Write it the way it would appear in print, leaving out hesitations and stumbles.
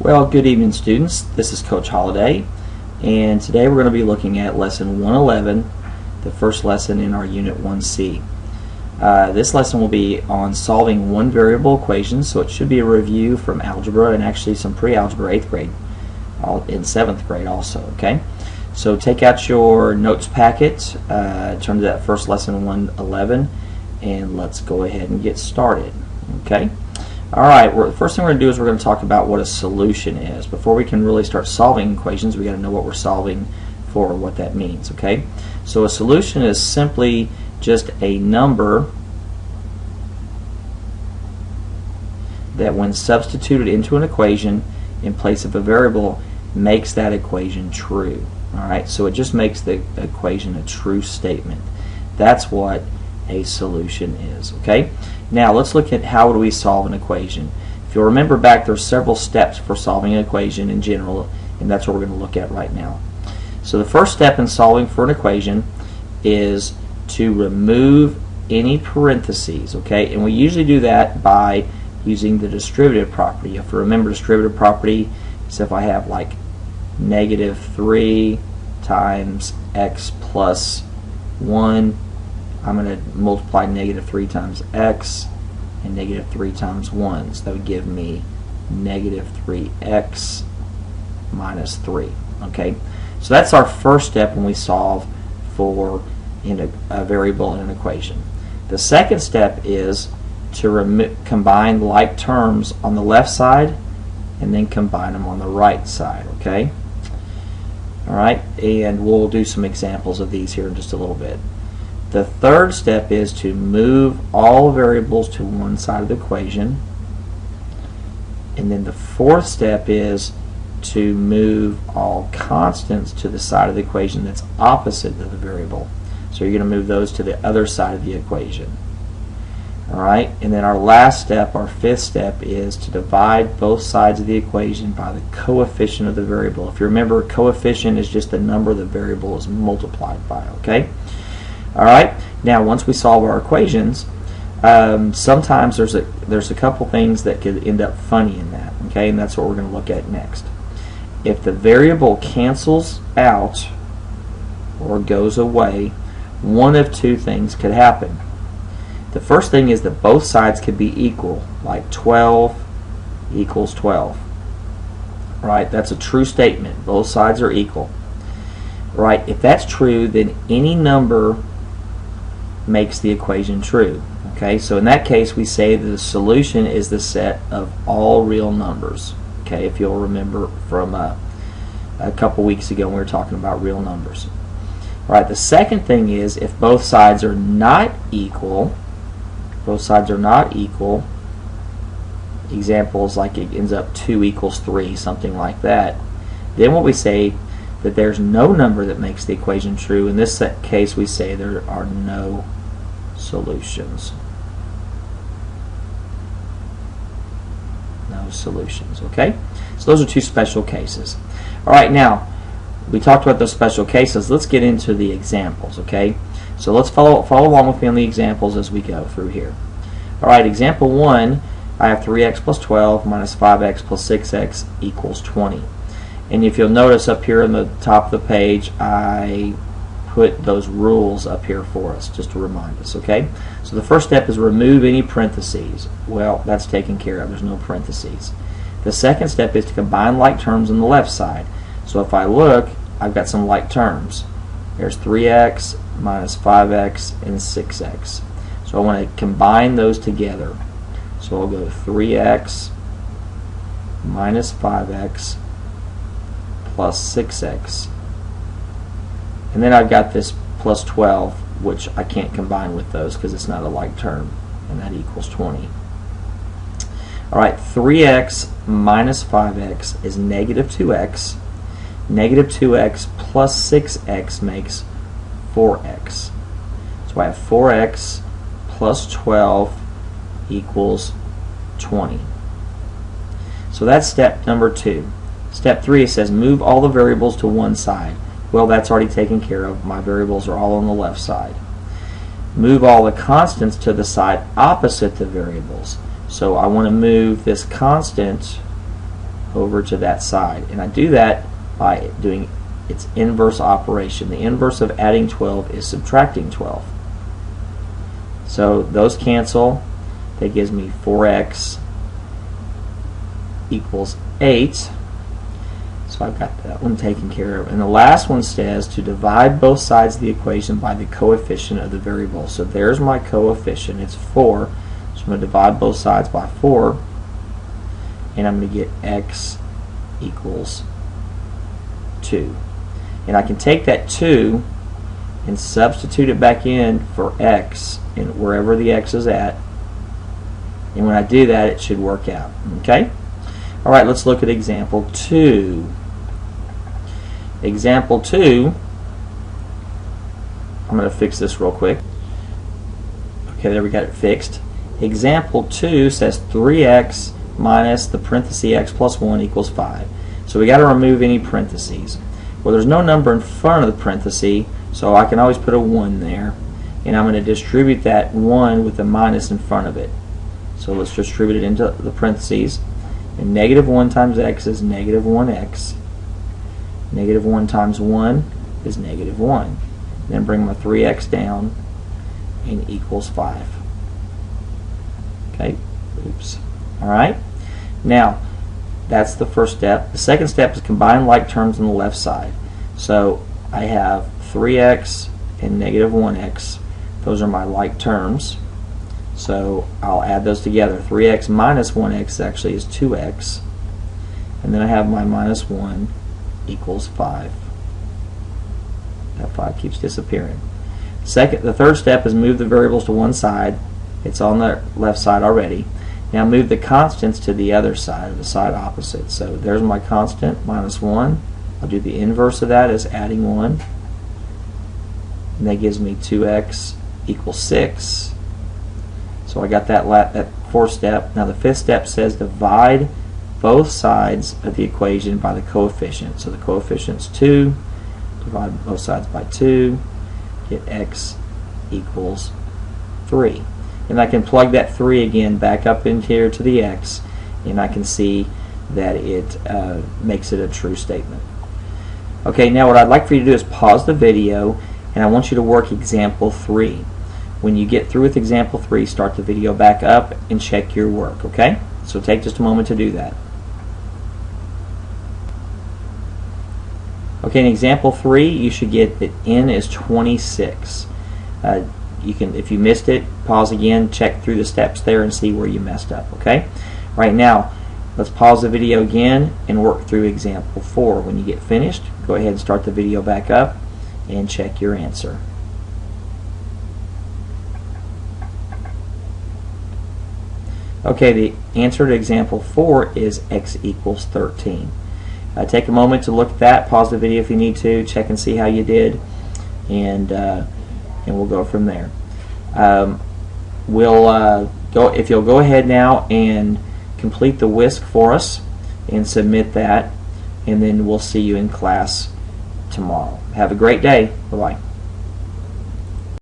Well, good evening, students. This is Coach Holliday, and today we're going to be looking at Lesson 111, the first lesson in our Unit 1C. This lesson will be on solving one variable equations, so it should be a review from algebra and actually some pre-algebra 8th grade, in 7th grade also, okay? So take out your notes packet, turn to that first lesson 111, and let's go ahead and get started, okay? Alright, the first thing we're going to do is we're going to talk about what a solution is. Before we can really start solving equations, we got to know what we're solving for, what that means, okay? So a solution is simply just a number that when substituted into an equation in place of a variable makes that equation true. Alright, so it just makes the equation a true statement. That's what a solution is, okay? Now let's look at how do we solve an equation. If you'll remember back, there are several steps for solving an equation in general, and that's what we're going to look at right now. So the first step in solving for an equation is to remove any parentheses, okay? And we usually do that by using the distributive property. If you remember distributive property, so if I have like negative 3 times x plus 1, I'm going to multiply negative 3 times x and negative 3 times 1. So that would give me negative 3x minus 3. Okay, so that's our first step when we solve for a variable in an equation. The second step is to combine like terms on the left side and then combine them on the right side. Okay, alright, and we'll do some examples of these here in just a little bit. The third step is to move all variables to one side of the equation. And then the fourth step is to move all constants to the side of the equation that's opposite of the variable. So you're going to move those to the other side of the equation. Alright, and then our last step, our fifth step, is to divide both sides of the equation by the coefficient of the variable. If you remember, coefficient is just the number the variable is multiplied by, okay? Alright, now once we solve our equations, sometimes there's a couple things that could end up funny in that, okay, and that's what we're going to look at next. If the variable cancels out or goes away, one of two things could happen. The first thing is that both sides could be equal, like 12 equals 12. Right, that's a true statement. Both sides are equal. Right, if that's true, then any number makes the equation true. Okay, so in that case we say that the solution is the set of all real numbers. Okay, if you'll remember from a couple weeks ago when we were talking about real numbers. Alright, the second thing is if both sides are not equal, examples like it ends up 2 equals 3, something like that, then what we say that there's no number that makes the equation true. In this case we say there are no solutions. No solutions, okay? So those are two special cases. Alright, now we talked about those special cases. Let's get into the examples, okay? So let's follow along with me on the examples as we go through here. Alright, example 1, I have 3x plus 12 minus 5x plus 6x equals 20. And if you'll notice up here on the top of the page, I put those rules up here for us just to remind us, okay? So the first step is remove any parentheses. Well, that's taken care of. There's no parentheses. The second step is to combine like terms on the left side. So if I look, I've got some like terms. There's 3x minus 5x and 6x. So I want to combine those together. So I'll go 3x minus 5x plus 6x. And then I've got this plus 12, which I can't combine with those because it's not a like term, and that equals 20. Alright, 3x minus 5x is negative 2x. Negative 2x plus 6x makes 4x. So I have 4x plus 12 equals 20. So that's step number 2. Step 3, it says move all the variables to one side. Well, that's already taken care of. My variables are all on the left side. Move all the constants to the side opposite the variables. So I want to move this constant over to that side. And I do that by doing its inverse operation. The inverse of adding 12 is subtracting 12. So those cancel. That gives me 4x equals 8. So I've got that one taken care of. And the last one says to divide both sides of the equation by the coefficient of the variable. So there's my coefficient. It's 4. So I'm going to divide both sides by 4. And I'm going to get x equals 2. And I can take that 2 and substitute it back in for x and wherever the x is at. And when I do that, it should work out. Okay? All right, let's look at example 2. Example 2, I'm going to fix this real quick. Okay, there we got it fixed. Example 2 says 3x minus the parenthesis x plus 1 equals 5. So we got to remove any parentheses. Well, there's no number in front of the parenthesis, so I can always put a 1 there. And I'm going to distribute that 1 with a minus in front of it. So let's distribute it into the parentheses. And negative 1 times x is negative 1x. Negative 1 times 1 is negative 1. Then bring my 3x down and equals 5. Okay, oops. Alright, now that's the first step. The second step is combine like terms on the left side. So I have 3x and negative 1x. Those are my like terms. So I'll add those together. 3x minus 1x actually is 2x. And then I have my minus 1 equals 5. That 5 keeps disappearing. The third step is move the variables to one side. It's on the left side already. Now move the constants to the other side, the side opposite. So there's my constant, minus 1. I'll do the inverse of that as adding 1. And that gives me 2x equals 6. So I got that fourth step. Now the fifth step says divide both sides of the equation by the coefficient. So the coefficient's 2. Divide both sides by 2. Get x equals 3. And I can plug that 3 again back up in here to the x, and I can see that it makes it a true statement. Okay, now what I'd like for you to do is pause the video, and I want you to work example 3. When you get through with example 3, start the video back up and check your work, okay? So take just a moment to do that. Okay, in example 3, you should get that n is 26. You can, if you missed it, pause again, check through the steps there and see where you messed up, okay? Right now, let's pause the video again and work through example 4. When you get finished, go ahead and start the video back up and check your answer. Okay, the answer to example 4 is x equals 13. Take a moment to look at that, pause the video if you need to, check and see how you did, and we'll go from there. If you'll go ahead now and complete the WISC for us and submit that, and then we'll see you in class tomorrow. Have a great day. Bye-bye.